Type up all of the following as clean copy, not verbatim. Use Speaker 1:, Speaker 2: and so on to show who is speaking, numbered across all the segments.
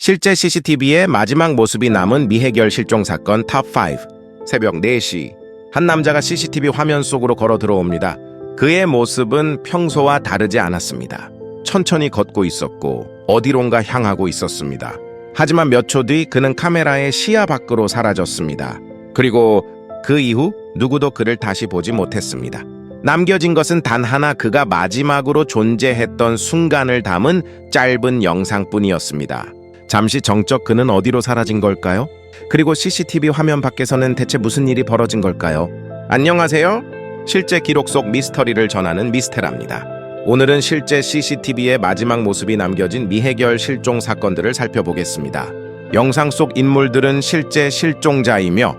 Speaker 1: 실제 CCTV의 마지막 모습이 남은 미해결 실종 사건 탑5. 새벽 4시. 한 남자가 CCTV 화면 속으로 걸어 들어옵니다. 그의 모습은 평소와 다르지 않았습니다. 천천히 걷고 있었고 어디론가 향하고 있었습니다. 하지만 몇 초 뒤 그는 카메라의 시야 밖으로 사라졌습니다. 그리고 그 이후 누구도 그를 다시 보지 못했습니다. 남겨진 것은 단 하나, 그가 마지막으로 존재했던 순간을 담은 짧은 영상뿐이었습니다. 잠시 정적 그는 어디로 사라진 걸까요? 그리고 CCTV 화면 밖에서는 대체 무슨 일이 벌어진 걸까요? 안녕하세요. 실제 기록 속 미스터리를 전하는 미스테라입니다. 오늘은 실제 CCTV의 마지막 모습이 남겨진 미해결 실종 사건들을 살펴보겠습니다. 영상 속 인물들은 실제 실종자이며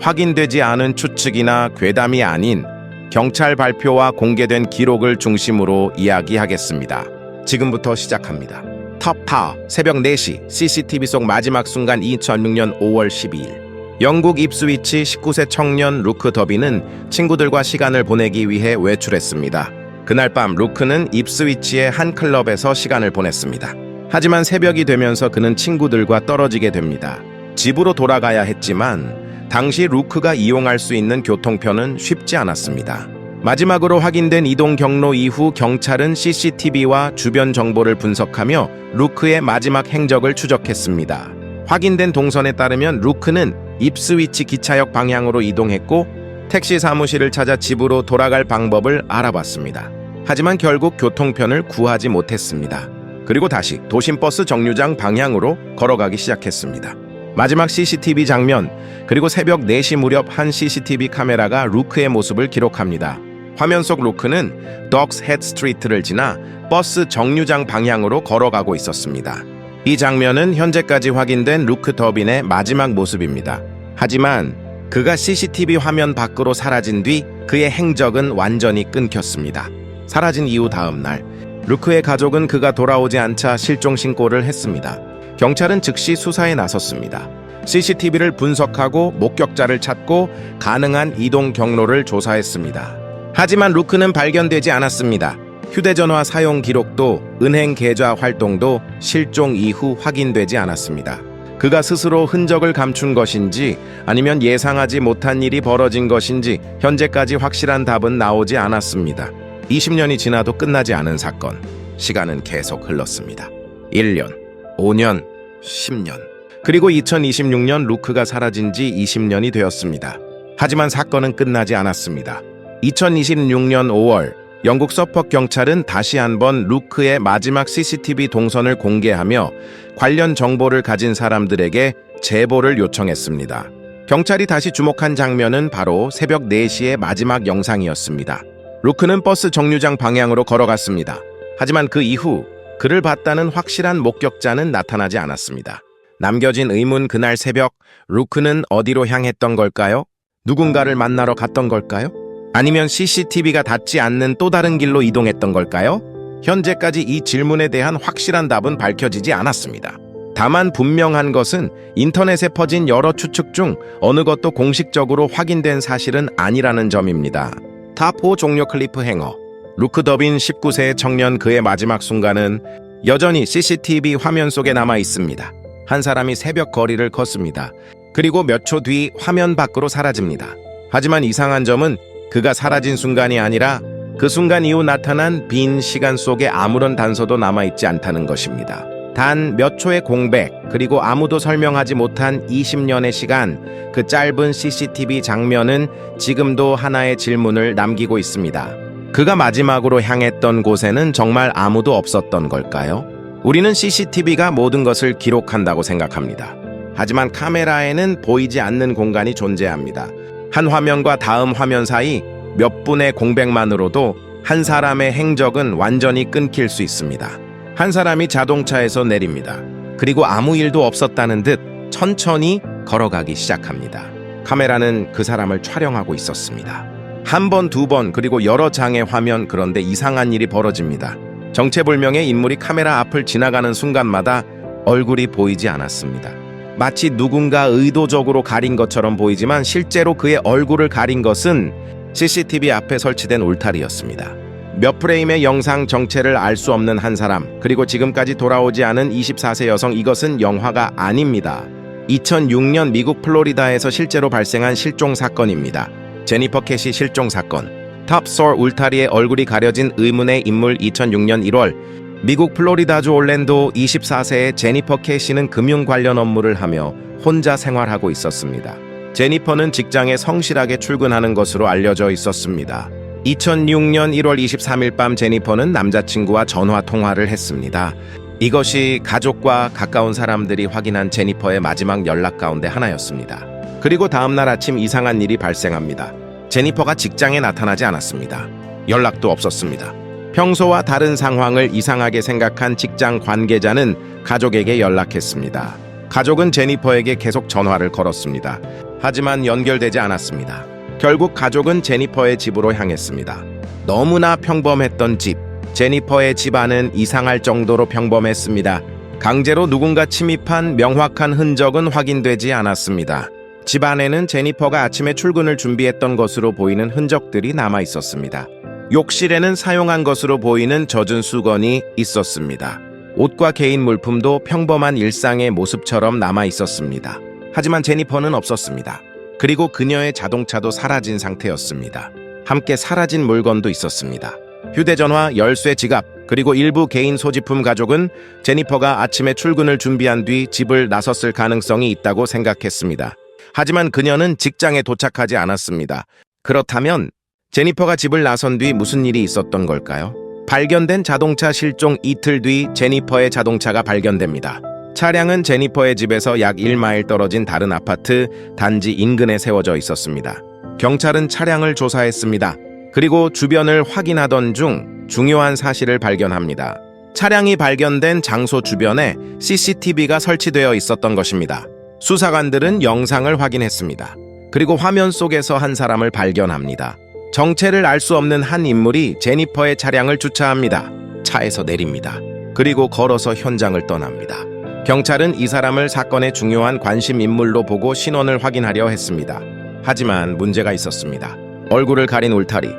Speaker 1: 확인되지 않은 추측이나 괴담이 아닌 경찰 발표와 공개된 기록을 중심으로 이야기하겠습니다. 지금부터 시작합니다. 탑4. 새벽 4시 CCTV 속 마지막 순간 2006년 5월 12일 영국 입스위치 19세 청년 루크 더비는 친구들과 시간을 보내기 위해 외출했습니다. 그날 밤 루크는 입스위치의 한 클럽에서 시간을 보냈습니다. 하지만 새벽이 되면서 그는 친구들과 떨어지게 됩니다. 집으로 돌아가야 했지만 당시 루크가 이용할 수 있는 교통편은 쉽지 않았습니다. 마지막으로 확인된 이동 경로 이후 경찰은 CCTV와 주변 정보를 분석하며 루크의 마지막 행적을 추적했습니다. 확인된 동선에 따르면 루크는 입스위치 기차역 방향으로 이동했고 택시 사무실을 찾아 집으로 돌아갈 방법을 알아봤습니다. 하지만 결국 교통편을 구하지 못했습니다. 그리고 다시 도심버스 정류장 방향으로 걸어가기 시작했습니다. 마지막 CCTV 장면, 그리고 새벽 4시 무렵 한 CCTV 카메라가 루크의 모습을 기록합니다. 화면 속 루크는 덕스 헤드 스트리트를 지나 버스 정류장 방향으로 걸어가고 있었습니다. 이 장면은 현재까지 확인된 루크 더빈의 마지막 모습입니다. 하지만 그가 CCTV 화면 밖으로 사라진 뒤 그의 행적은 완전히 끊겼습니다. 사라진 이후 다음 날, 루크의 가족은 그가 돌아오지 않자 실종 신고를 했습니다. 경찰은 즉시 수사에 나섰습니다. CCTV를 분석하고 목격자를 찾고 가능한 이동 경로를 조사했습니다. 하지만 루크는 발견되지 않았습니다. 휴대전화 사용 기록도 은행 계좌 활동도 실종 이후 확인되지 않았습니다. 그가 스스로 흔적을 감춘 것인지 아니면 예상하지 못한 일이 벌어진 것인지 현재까지 확실한 답은 나오지 않았습니다. 20년이 지나도 끝나지 않은 사건. 시간은 계속 흘렀습니다. 1년, 5년, 10년. 그리고 2026년 루크가 사라진 지 20년이 되었습니다. 하지만 사건은 끝나지 않았습니다. 2026년 5월 영국 서퍼크 경찰은 다시 한번 루크의 마지막 CCTV 동선을 공개하며 관련 정보를 가진 사람들에게 제보를 요청했습니다. 경찰이 다시 주목한 장면은 바로 새벽 4시의 마지막 영상이었습니다. 루크는 버스 정류장 방향으로 걸어갔습니다. 하지만 그 이후 그를 봤다는 확실한 목격자는 나타나지 않았습니다. 남겨진 의문, 그날 새벽 루크는 어디로 향했던 걸까요? 누군가를 만나러 갔던 걸까요? 아니면 CCTV가 닿지 않는 또 다른 길로 이동했던 걸까요? 현재까지 이 질문에 대한 확실한 답은 밝혀지지 않았습니다. 다만 분명한 것은 인터넷에 퍼진 여러 추측 중 어느 것도 공식적으로 확인된 사실은 아니라는 점입니다. 탑5 종료 클리프 행어. 루크 더빈 19세의 청년, 그의 마지막 순간은 여전히 CCTV 화면 속에 남아 있습니다. 한 사람이 새벽 거리를 걷습니다. 그리고 몇 초 뒤 화면 밖으로 사라집니다. 하지만 이상한 점은 그가 사라진 순간이 아니라 그 순간 이후 나타난 빈 시간 속에 아무런 단서도 남아있지 않다는 것입니다. 단 몇 초의 공백, 그리고 아무도 설명하지 못한 20년의 시간, 그 짧은 CCTV 장면은 지금도 하나의 질문을 남기고 있습니다. 그가 마지막으로 향했던 곳에는 정말 아무도 없었던 걸까요? 우리는 CCTV가 모든 것을 기록한다고 생각합니다. 하지만 카메라에는 보이지 않는 공간이 존재합니다. 한 화면과 다음 화면 사이 몇 분의 공백만으로도 한 사람의 행적은 완전히 끊길 수 있습니다. 한 사람이 자동차에서 내립니다. 그리고 아무 일도 없었다는 듯 천천히 걸어가기 시작합니다. 카메라는 그 사람을 촬영하고 있었습니다. 한 번, 두 번, 그리고 여러 장의 화면. 그런데 이상한 일이 벌어집니다. 정체불명의 인물이 카메라 앞을 지나가는 순간마다 얼굴이 보이지 않았습니다. 마치 누군가 의도적으로 가린 것처럼 보이지만 실제로 그의 얼굴을 가린 것은 CCTV 앞에 설치된 울타리였습니다. 몇 프레임의 영상 정체를 알 수 없는 한 사람, 그리고 지금까지 돌아오지 않은 24세 여성. 이것은 영화가 아닙니다. 2006년 미국 플로리다에서 실제로 발생한 실종 사건입니다. 제니퍼 캐시 실종 사건. 탑4 울타리에 얼굴이 가려진 의문의 인물. 2006년 1월 미국 플로리다주 올랜도 24세의 제니퍼 캐시는 금융 관련 업무를 하며 혼자 생활하고 있었습니다. 제니퍼는 직장에 성실하게 출근하는 것으로 알려져 있었습니다. 2006년 1월 23일 밤 제니퍼는 남자친구와 전화 통화를 했습니다. 이것이 가족과 가까운 사람들이 확인한 제니퍼의 마지막 연락 가운데 하나였습니다. 그리고 다음날 아침 이상한 일이 발생합니다. 제니퍼가 직장에 나타나지 않았습니다. 연락도 없었습니다. 평소와 다른 상황을 이상하게 생각한 직장 관계자는 가족에게 연락했습니다. 가족은 제니퍼에게 계속 전화를 걸었습니다. 하지만 연결되지 않았습니다. 결국 가족은 제니퍼의 집으로 향했습니다. 너무나 평범했던 집. 제니퍼의 집 안은 이상할 정도로 평범했습니다. 강제로 누군가 침입한 명확한 흔적은 확인되지 않았습니다. 집 안에는 제니퍼가 아침에 출근을 준비했던 것으로 보이는 흔적들이 남아 있었습니다. 욕실에는 사용한 것으로 보이는 젖은 수건이 있었습니다. 옷과 개인 물품도 평범한 일상의 모습처럼 남아 있었습니다. 하지만 제니퍼는 없었습니다. 그리고 그녀의 자동차도 사라진 상태였습니다. 함께 사라진 물건도 있었습니다. 휴대전화, 열쇠, 지갑, 그리고 일부 개인 소지품. 가족은 제니퍼가 아침에 출근을 준비한 뒤 집을 나섰을 가능성이 있다고 생각했습니다. 하지만 그녀는 직장에 도착하지 않았습니다. 그렇다면 제니퍼가 집을 나선 뒤 무슨 일이 있었던 걸까요? 발견된 자동차 실종 이틀 뒤 제니퍼의 자동차가 발견됩니다. 차량은 제니퍼의 집에서 약 1마일 떨어진 다른 아파트 단지 인근에 세워져 있었습니다. 경찰은 차량을 조사했습니다. 그리고 주변을 확인하던 중 중요한 사실을 발견합니다. 차량이 발견된 장소 주변에 CCTV가 설치되어 있었던 것입니다. 수사관들은 영상을 확인했습니다. 그리고 화면 속에서 한 사람을 발견합니다. 정체를 알 수 없는 한 인물이 제니퍼의 차량을 주차합니다. 차에서 내립니다. 그리고 걸어서 현장을 떠납니다. 경찰은 이 사람을 사건의 중요한 관심 인물로 보고 신원을 확인하려 했습니다. 하지만 문제가 있었습니다. 얼굴을 가린 울타리.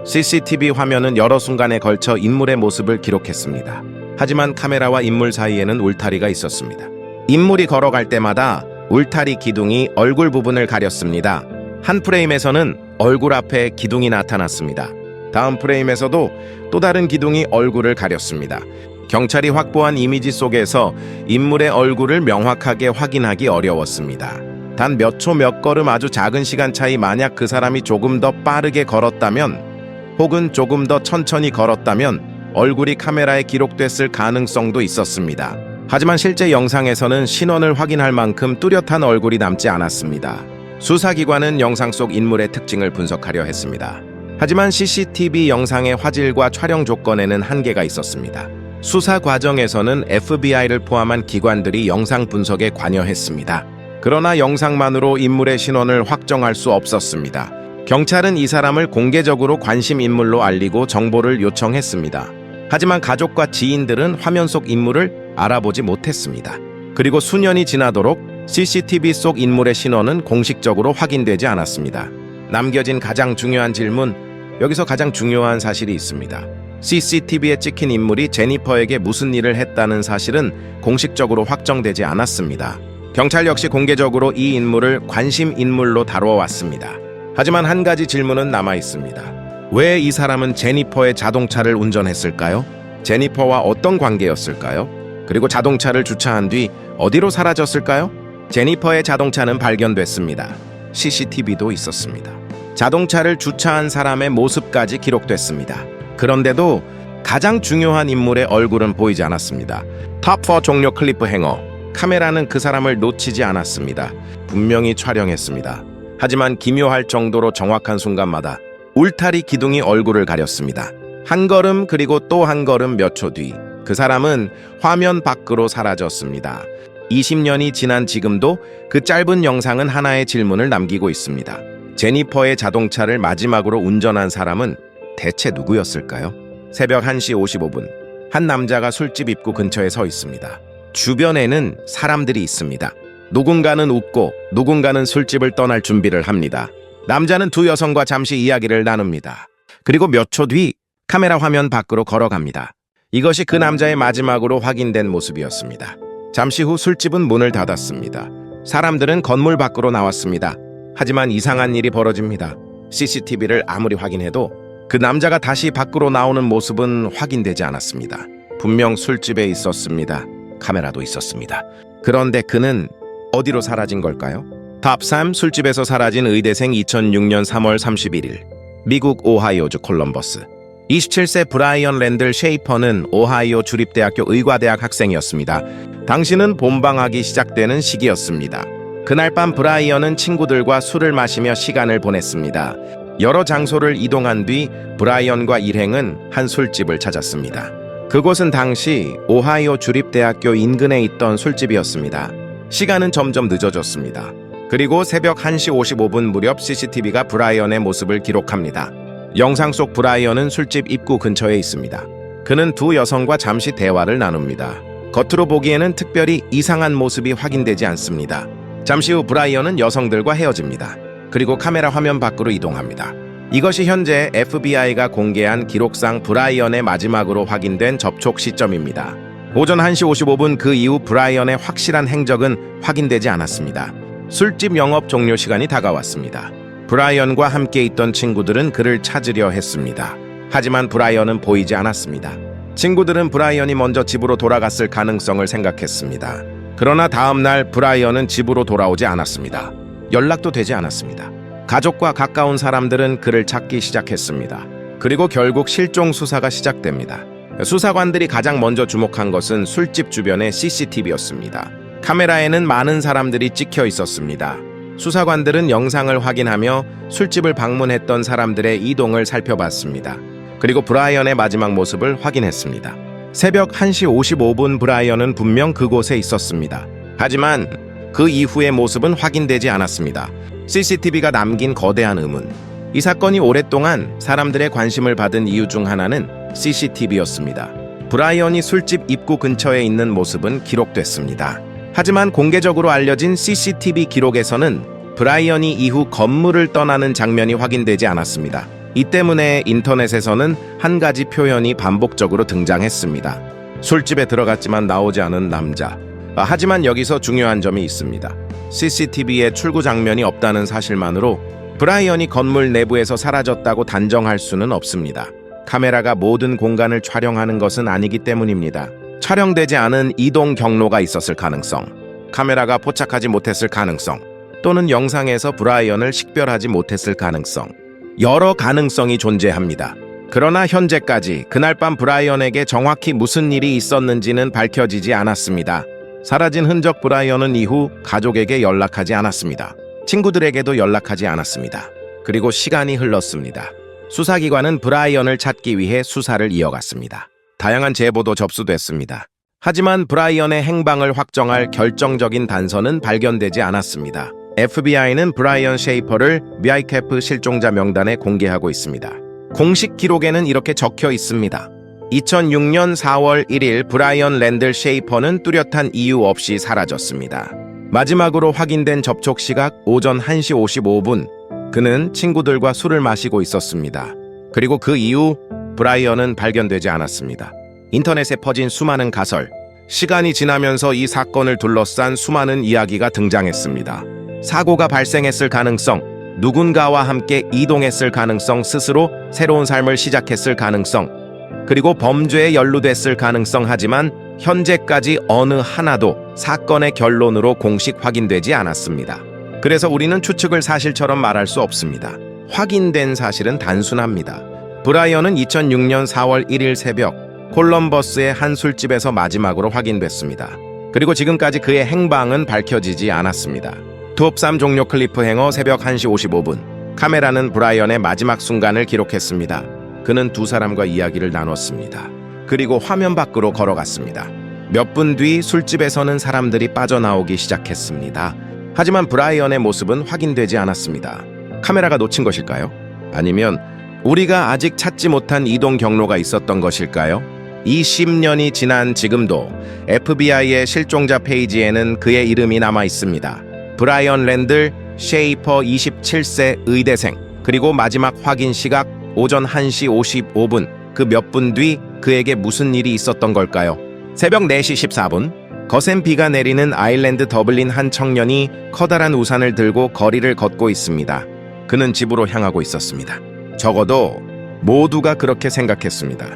Speaker 1: CCTV 화면은 여러 순간에 걸쳐 인물의 모습을 기록했습니다. 하지만 카메라와 인물 사이에는 울타리가 있었습니다. 인물이 걸어갈 때마다 울타리 기둥이 얼굴 부분을 가렸습니다. 한 프레임에서는 얼굴 앞에 기둥이 나타났습니다. 다음 프레임에서도 또 다른 기둥이 얼굴을 가렸습니다. 경찰이 확보한 이미지 속에서 인물의 얼굴을 명확하게 확인하기 어려웠습니다. 단 몇 초 몇 걸음 아주 작은 시간 차이. 만약 그 사람이 조금 더 빠르게 걸었다면 혹은 조금 더 천천히 걸었다면 얼굴이 카메라에 기록됐을 가능성도 있었습니다. 하지만 실제 영상에서는 신원을 확인할 만큼 뚜렷한 얼굴이 남지 않았습니다. 수사기관은 영상 속 인물의 특징을 분석하려 했습니다. 하지만 CCTV 영상의 화질과 촬영 조건에는 한계가 있었습니다. 수사 과정에서는 FBI를 포함한 기관들이 영상 분석에 관여했습니다. 그러나 영상만으로 인물의 신원을 확정할 수 없었습니다. 경찰은 이 사람을 공개적으로 관심 인물로 알리고 정보를 요청했습니다. 하지만 가족과 지인들은 화면 속 인물을 알아보지 못했습니다. 그리고 수년이 지나도록 CCTV 속 인물의 신원은 공식적으로 확인되지 않았습니다. 남겨진 가장 중요한 질문, 여기서 가장 중요한 사실이 있습니다. CCTV에 찍힌 인물이 제니퍼에게 무슨 일을 했다는 사실은 공식적으로 확정되지 않았습니다. 경찰 역시 공개적으로 이 인물을 관심 인물로 다뤄왔습니다. 하지만 한 가지 질문은 남아 있습니다. 왜 이 사람은 제니퍼의 자동차를 운전했을까요? 제니퍼와 어떤 관계였을까요? 그리고 자동차를 주차한 뒤 어디로 사라졌을까요? 제니퍼의 자동차는 발견됐습니다. CCTV도 있었습니다. 자동차를 주차한 사람의 모습까지 기록됐습니다. 그런데도 가장 중요한 인물의 얼굴은 보이지 않았습니다. 탑4 종료 클리프 행어. 카메라는 그 사람을 놓치지 않았습니다. 분명히 촬영했습니다. 하지만 기묘할 정도로 정확한 순간마다 울타리 기둥이 얼굴을 가렸습니다. 한 걸음 그리고 또 한 걸음 몇 초 뒤 그 사람은 화면 밖으로 사라졌습니다. 20년이 지난 지금도 그 짧은 영상은 하나의 질문을 남기고 있습니다. 제니퍼의 자동차를 마지막으로 운전한 사람은 대체 누구였을까요? 새벽 1시 55분, 한 남자가 술집 입구 근처에 서 있습니다. 주변에는 사람들이 있습니다. 누군가는 웃고 누군가는 술집을 떠날 준비를 합니다. 남자는 두 여성과 잠시 이야기를 나눕니다. 그리고 몇 초 뒤 카메라 화면 밖으로 걸어갑니다. 이것이 그 남자의 마지막으로 확인된 모습이었습니다. 잠시 후 술집은 문을 닫았습니다. 사람들은 건물 밖으로 나왔습니다. 하지만 이상한 일이 벌어집니다. CCTV를 아무리 확인해도 그 남자가 다시 밖으로 나오는 모습은 확인되지 않았습니다. 분명 술집에 있었습니다. 카메라도 있었습니다. 그런데 그는 어디로 사라진 걸까요? 탑3 술집에서 사라진 의대생 2006년 3월 31일 미국 오하이오주 콜럼버스 27세 브라이언 랜들 셰이퍼는 오하이오 주립대학교 의과대학 학생이었습니다. 당시는 봄방학이 시작되는 시기였습니다. 그날 밤 브라이언은 친구들과 술을 마시며 시간을 보냈습니다. 여러 장소를 이동한 뒤 브라이언과 일행은 한 술집을 찾았습니다. 그곳은 당시 오하이오 주립대학교 인근에 있던 술집이었습니다. 시간은 점점 늦어졌습니다. 그리고 새벽 1시 55분 무렵 CCTV가 브라이언의 모습을 기록합니다. 영상 속 브라이언은 술집 입구 근처에 있습니다. 그는 두 여성과 잠시 대화를 나눕니다. 겉으로 보기에는 특별히 이상한 모습이 확인되지 않습니다. 잠시 후 브라이언은 여성들과 헤어집니다. 그리고 카메라 화면 밖으로 이동합니다. 이것이 현재 FBI가 공개한 기록상 브라이언의 마지막으로 확인된 접촉 시점입니다. 오전 1시 55분 그 이후 브라이언의 확실한 행적은 확인되지 않았습니다. 술집 영업 종료 시간이 다가왔습니다. 브라이언과 함께 있던 친구들은 그를 찾으려 했습니다. 하지만 브라이언은 보이지 않았습니다. 친구들은 브라이언이 먼저 집으로 돌아갔을 가능성을 생각했습니다. 그러나 다음 날 브라이언은 집으로 돌아오지 않았습니다. 연락도 되지 않았습니다. 가족과 가까운 사람들은 그를 찾기 시작했습니다. 그리고 결국 실종 수사가 시작됩니다. 수사관들이 가장 먼저 주목한 것은 술집 주변의 CCTV였습니다. 카메라에는 많은 사람들이 찍혀 있었습니다. 수사관들은 영상을 확인하며 술집을 방문했던 사람들의 이동을 살펴봤습니다. 그리고 브라이언의 마지막 모습을 확인했습니다. 새벽 1시 55분 브라이언은 분명 그곳에 있었습니다. 하지만 그 이후의 모습은 확인되지 않았습니다. CCTV가 남긴 거대한 의문. 이 사건이 오랫동안 사람들의 관심을 받은 이유 중 하나는 CCTV였습니다. 브라이언이 술집 입구 근처에 있는 모습은 기록됐습니다. 하지만 공개적으로 알려진 CCTV 기록에서는 브라이언이 이후 건물을 떠나는 장면이 확인되지 않았습니다. 이 때문에 인터넷에서는 한 가지 표현이 반복적으로 등장했습니다. 술집에 들어갔지만 나오지 않은 남자. 하지만 여기서 중요한 점이 있습니다. CCTV에 출구 장면이 없다는 사실만으로 브라이언이 건물 내부에서 사라졌다고 단정할 수는 없습니다. 카메라가 모든 공간을 촬영하는 것은 아니기 때문입니다. 촬영되지 않은 이동 경로가 있었을 가능성, 카메라가 포착하지 못했을 가능성, 또는 영상에서 브라이언을 식별하지 못했을 가능성, 여러 가능성이 존재합니다. 그러나 현재까지 그날 밤 브라이언에게 정확히 무슨 일이 있었는지는 밝혀지지 않았습니다. 사라진 흔적 브라이언은 이후 가족에게 연락하지 않았습니다. 친구들에게도 연락하지 않았습니다. 그리고 시간이 흘렀습니다. 수사기관은 브라이언을 찾기 위해 수사를 이어갔습니다. 다양한 제보도 접수됐습니다. 하지만 브라이언의 행방을 확정할 결정적인 단서는 발견되지 않았습니다. FBI는 브라이언 셰이퍼를 미아이캐프 실종자 명단에 공개하고 있습니다. 공식 기록에는 이렇게 적혀 있습니다. 2006년 4월 1일 브라이언 랜들 셰이퍼는 뚜렷한 이유 없이 사라졌습니다. 마지막으로 확인된 접촉 시각 오전 1시 55분, 그는 친구들과 술을 마시고 있었습니다. 그리고 그 이후 브라이언은 발견되지 않았습니다. 인터넷에 퍼진 수많은 가설, 시간이 지나면서 이 사건을 둘러싼 수많은 이야기가 등장했습니다. 사고가 발생했을 가능성, 누군가와 함께 이동했을 가능성, 스스로 새로운 삶을 시작했을 가능성, 그리고 범죄에 연루됐을 가능성. 하지만 현재까지 어느 하나도 사건의 결론으로 공식 확인되지 않았습니다. 그래서 우리는 추측을 사실처럼 말할 수 없습니다. 확인된 사실은 단순합니다. 브라이언은 2006년 4월 1일 새벽 콜럼버스의 한 술집에서 마지막으로 확인됐습니다. 그리고 지금까지 그의 행방은 밝혀지지 않았습니다. 톱3 종료 클리프 행어 새벽 1시 55분. 카메라는 브라이언의 마지막 순간을 기록했습니다. 그는 두 사람과 이야기를 나눴습니다. 그리고 화면 밖으로 걸어갔습니다. 몇 분 뒤 술집에서는 사람들이 빠져나오기 시작했습니다. 하지만 브라이언의 모습은 확인되지 않았습니다. 카메라가 놓친 것일까요? 아니면 우리가 아직 찾지 못한 이동 경로가 있었던 것일까요? 20년이 지난 지금도 FBI의 실종자 페이지에는 그의 이름이 남아 있습니다. 브라이언 랜들 셰이퍼 27세 의대생, 그리고 마지막 확인 시각 오전 1시 55분. 그 몇 분 뒤 그에게 무슨 일이 있었던 걸까요? 새벽 4시 14분, 거센 비가 내리는 아일랜드 더블린 한 청년이 커다란 우산을 들고 거리를 걷고 있습니다. 그는 집으로 향하고 있었습니다. 적어도 모두가 그렇게 생각했습니다.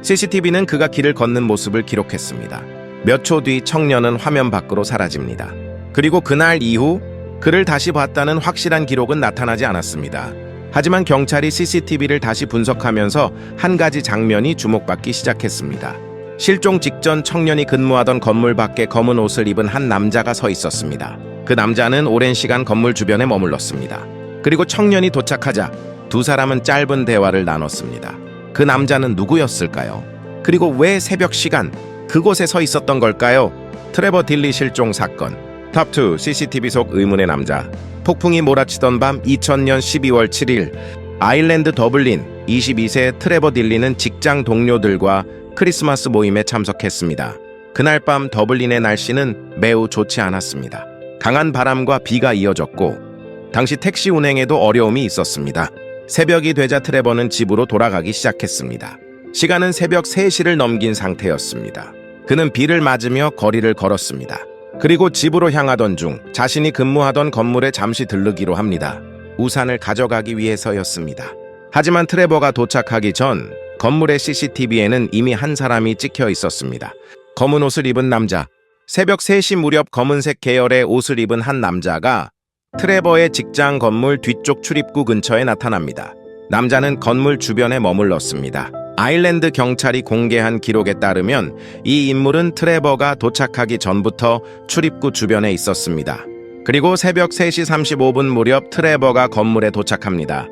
Speaker 1: CCTV는 그가 길을 걷는 모습을 기록했습니다. 몇 초 뒤 청년은 화면 밖으로 사라집니다. 그리고 그날 이후 그를 다시 봤다는 확실한 기록은 나타나지 않았습니다. 하지만 경찰이 CCTV를 다시 분석하면서 한 가지 장면이 주목받기 시작했습니다. 실종 직전 청년이 근무하던 건물 밖에 검은 옷을 입은 한 남자가 서 있었습니다. 그 남자는 오랜 시간 건물 주변에 머물렀습니다. 그리고 청년이 도착하자 두 사람은 짧은 대화를 나눴습니다. 그 남자는 누구였을까요? 그리고 왜 새벽 시간 그곳에 서 있었던 걸까요? 트레버 딜리 실종 사건 탑2 CCTV 속 의문의 남자. 폭풍이 몰아치던 밤 2000년 12월 7일 아일랜드 더블린 22세 트레버 딜리는 직장 동료들과 크리스마스 모임에 참석했습니다. 그날 밤 더블린의 날씨는 매우 좋지 않았습니다. 강한 바람과 비가 이어졌고 당시 택시 운행에도 어려움이 있었습니다. 새벽이 되자 트레버는 집으로 돌아가기 시작했습니다. 시간은 새벽 3시를 넘긴 상태였습니다. 그는 비를 맞으며 거리를 걸었습니다. 그리고 집으로 향하던 중 자신이 근무하던 건물에 잠시 들르기로 합니다. 우산을 가져가기 위해서였습니다. 하지만 트레버가 도착하기 전 건물의 CCTV에는 이미 한 사람이 찍혀 있었습니다. 검은 옷을 입은 남자. 새벽 3시 무렵 검은색 계열의 옷을 입은 한 남자가 트레버의 직장 건물 뒤쪽 출입구 근처에 나타납니다. 남자는 건물 주변에 머물렀습니다. 아일랜드 경찰이 공개한 기록에 따르면 이 인물은 트레버가 도착하기 전부터 출입구 주변에 있었습니다. 그리고 새벽 3시 35분 무렵 트레버가 건물에 도착합니다.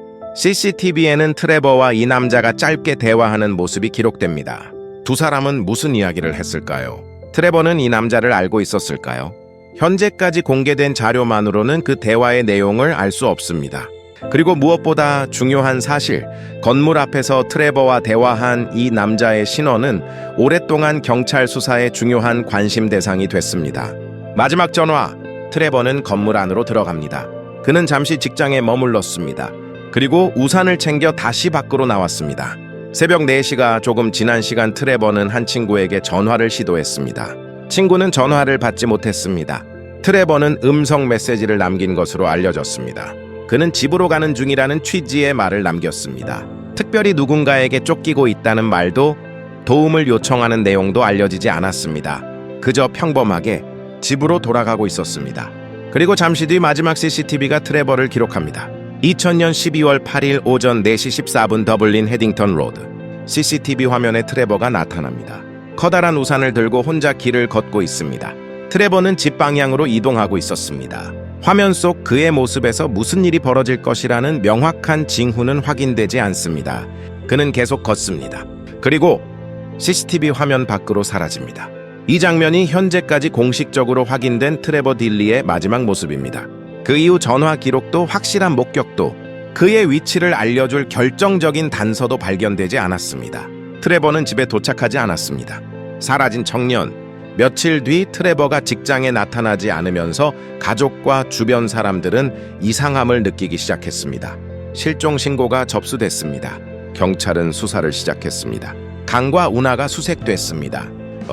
Speaker 1: CCTV에는 트레버와 이 남자가 짧게 대화하는 모습이 기록됩니다. 두 사람은 무슨 이야기를 했을까요? 트레버는 이 남자를 알고 있었을까요? 현재까지 공개된 자료만으로는 그 대화의 내용을 알 수 없습니다. 그리고 무엇보다 중요한 사실, 건물 앞에서 트레버와 대화한 이 남자의 신원은 오랫동안 경찰 수사의 중요한 관심 대상이 됐습니다. 마지막 전화, 트레버는 건물 안으로 들어갑니다. 그는 잠시 직장에 머물렀습니다. 그리고 우산을 챙겨 다시 밖으로 나왔습니다. 새벽 4시가 조금 지난 시간 트레버는 한 친구에게 전화를 시도했습니다. 친구는 전화를 받지 못했습니다. 트레버는 음성 메시지를 남긴 것으로 알려졌습니다. 그는 집으로 가는 중이라는 취지의 말을 남겼습니다. 특별히 누군가에게 쫓기고 있다는 말도 도움을 요청하는 내용도 알려지지 않았습니다. 그저 평범하게 집으로 돌아가고 있었습니다. 그리고 잠시 뒤 마지막 CCTV가 트레버를 기록합니다. 2000년 12월 8일 오전 4시 14분 더블린 헤딩턴 로드. CCTV 화면에 트레버가 나타납니다. 커다란 우산을 들고 혼자 길을 걷고 있습니다. 트레버는 집 방향으로 이동하고 있었습니다. 화면 속 그의 모습에서 무슨 일이 벌어질 것이라는 명확한 징후는 확인되지 않습니다. 그는 계속 걷습니다. 그리고 CCTV 화면 밖으로 사라집니다. 이 장면이 현재까지 공식적으로 확인된 트레버 딜리의 마지막 모습입니다. 그 이후 전화 기록도 확실한 목격도 그의 위치를 알려줄 결정적인 단서도 발견되지 않았습니다. 트레버는 집에 도착하지 않았습니다. 사라진 청년. 며칠 뒤 트레버가 직장에 나타나지 않으면서 가족과 주변 사람들은 이상함을 느끼기 시작했습니다. 실종 신고가 접수됐습니다. 경찰은 수사를 시작했습니다. 강과 운하가 수색됐습니다.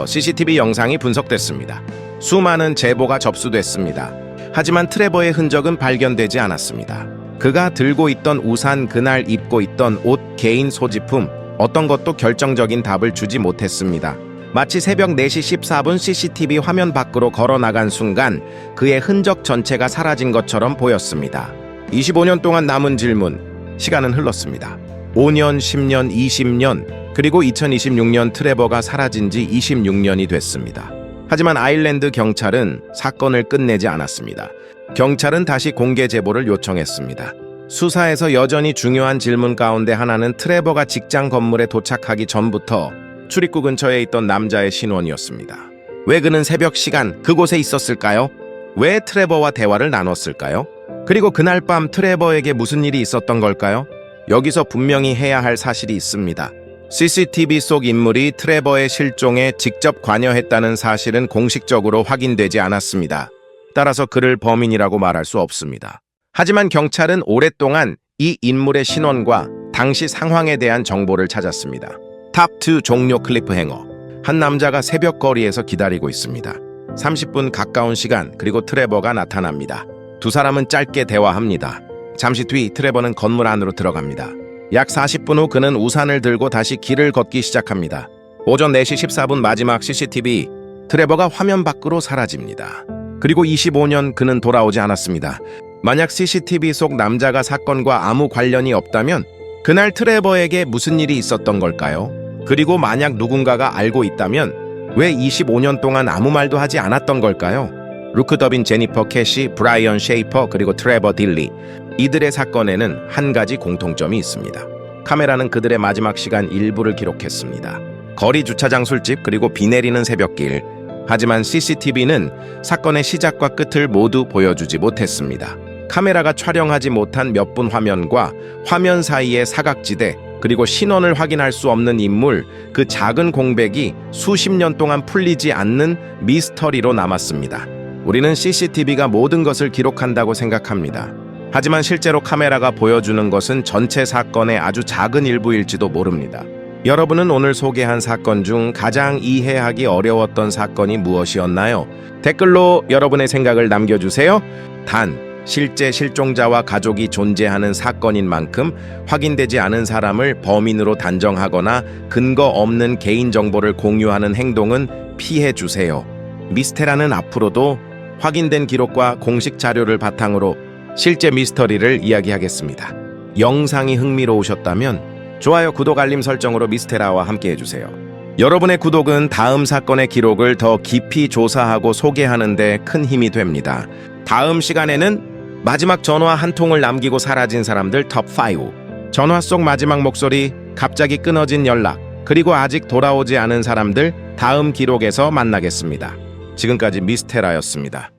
Speaker 1: CCTV 영상이 분석됐습니다. 수많은 제보가 접수됐습니다. 하지만 트레버의 흔적은 발견되지 않았습니다. 그가 들고 있던 우산, 그날 입고 있던 옷, 개인 소지품, 어떤 것도 결정적인 답을 주지 못했습니다. 마치 새벽 4시 14분 CCTV 화면 밖으로 걸어나간 순간 그의 흔적 전체가 사라진 것처럼 보였습니다. 25년 동안 남은 질문, 시간은 흘렀습니다. 5년, 10년, 20년, 그리고 2026년 트레버가 사라진 지 26년이 됐습니다. 하지만 아일랜드 경찰은 사건을 끝내지 않았습니다. 경찰은 다시 공개 제보를 요청했습니다. 수사에서 여전히 중요한 질문 가운데 하나는 트레버가 직장 건물에 도착하기 전부터 출입구 근처에 있던 남자의 신원이었습니다. 왜 그는 새벽 시간 그곳에 있었을까요? 왜 트레버와 대화를 나눴을까요? 그리고 그날 밤 트레버에게 무슨 일이 있었던 걸까요? 여기서 분명히 해야 할 사실이 있습니다. CCTV 속 인물이 트레버의 실종에 직접 관여했다는 사실은 공식적으로 확인되지 않았습니다. 따라서 그를 범인이라고 말할 수 없습니다. 하지만 경찰은 오랫동안 이 인물의 신원과 당시 상황에 대한 정보를 찾았습니다. 탑2 종료 클리프행어. 한 남자가 새벽 거리에서 기다리고 있습니다. 30분 가까운 시간, 그리고 트레버가 나타납니다. 두 사람은 짧게 대화합니다. 잠시 뒤 트레버는 건물 안으로 들어갑니다. 약 40분 후 그는 우산을 들고 다시 길을 걷기 시작합니다. 오전 4시 14분 마지막 CCTV, 트레버가 화면 밖으로 사라집니다. 그리고 25년 그는 돌아오지 않았습니다. 만약 CCTV 속 남자가 사건과 아무 관련이 없다면 그날 트레버에게 무슨 일이 있었던 걸까요? 그리고 만약 누군가가 알고 있다면 왜 25년 동안 아무 말도 하지 않았던 걸까요? 루크 더빈, 제니퍼 캐시, 브라이언 셰이퍼, 그리고 트레버 딜리. 이들의 사건에는 한 가지 공통점이 있습니다. 카메라는 그들의 마지막 시간 일부를 기록했습니다. 거리 주차장 술집, 그리고 비 내리는 새벽길. 하지만 CCTV는 사건의 시작과 끝을 모두 보여주지 못했습니다. 카메라가 촬영하지 못한 몇 분 화면과 화면 사이의 사각지대, 그리고 신원을 확인할 수 없는 인물, 그 작은 공백이 수십 년 동안 풀리지 않는 미스터리로 남았습니다. 우리는 CCTV가 모든 것을 기록한다고 생각합니다. 하지만 실제로 카메라가 보여주는 것은 전체 사건의 아주 작은 일부일지도 모릅니다. 여러분은 오늘 소개한 사건 중 가장 이해하기 어려웠던 사건이 무엇이었나요? 댓글로 여러분의 생각을 남겨주세요. 단, 실제 실종자와 가족이 존재하는 사건인 만큼 확인되지 않은 사람을 범인으로 단정하거나 근거 없는 개인정보를 공유하는 행동은 피해주세요. 미스테라는 앞으로도 확인된 기록과 공식 자료를 바탕으로 실제 미스터리를 이야기하겠습니다. 영상이 흥미로우셨다면 좋아요, 구독, 알림 설정으로 미스테라와 함께해주세요. 여러분의 구독은 다음 사건의 기록을 더 깊이 조사하고 소개하는 데 큰 힘이 됩니다. 다음 시간에는 마지막 전화 한 통을 남기고 사라진 사람들 톱5, 전화 속 마지막 목소리, 갑자기 끊어진 연락, 그리고 아직 돌아오지 않은 사람들 다음 기록에서 만나겠습니다. 지금까지 미스테라였습니다.